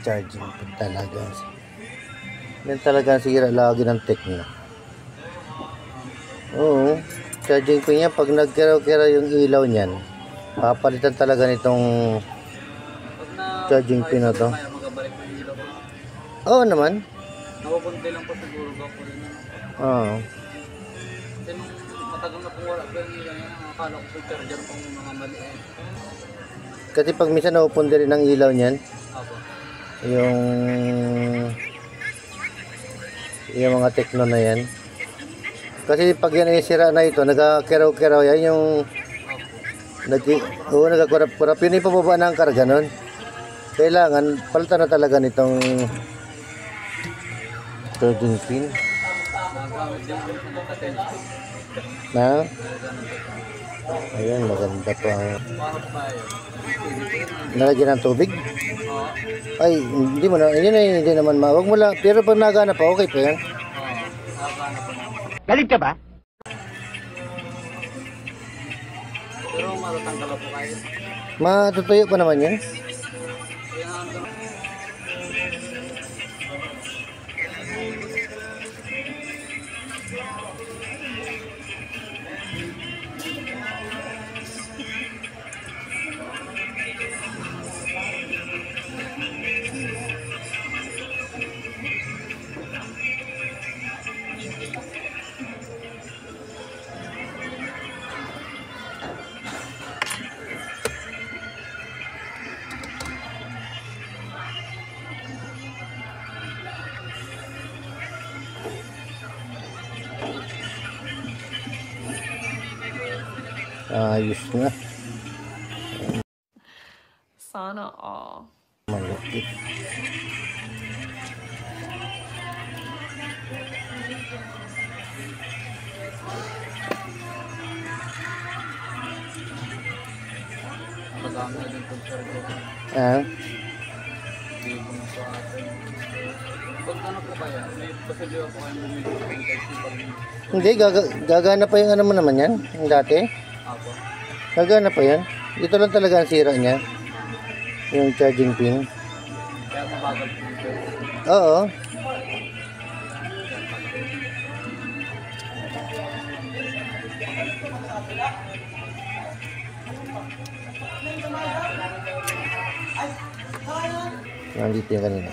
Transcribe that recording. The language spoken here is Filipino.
Charging po talaga. Yan talaga sira lagi ng Tecno. Oo, charging pin niya pag nagkeraw-keraw yung ilaw niyan, papalitan talaga nitong charging pin na to. Oo naman. Napupunti lang po siguro ba po yun. Oo. Kasi nung matagal na pong wala po yung ilaw niya, akala ko po charger pong mga mali. Kasi pag minsan napupunti rin ang ilaw niyan, Apo. yung mga Tecno na yan. Kasi pag yan ay sira na ito, nagkakeraw-keraw yan yung nagkakurap-kurap. Yun yung pababa ng karga nun. Kailangan palitan na talaga nitong charging pin. Na? Ayan, maganda pa. Nalagyan ng tubig? Ay, hindi mo na, yun ay hindi naman wag mo lang, pero pag nagana pa, okay pa yan. Galit ka ba? Pero matatanggal po kayo. Matutuyo pa naman yan. Ayos na. Sana all. Malapit. Madami na din po charger. Hindi po na sa atin. Pag ano po kaya, may posibleng po kayo bumili po ng Type-C pag Hindi, gagana pa yung ano mo naman yan, yung dati. Apo. Gagana pa yan. Ito lang talaga ang sira niya. Yung charging pin. Kaya mabagal po ito. Oo. Nandito yung kanina.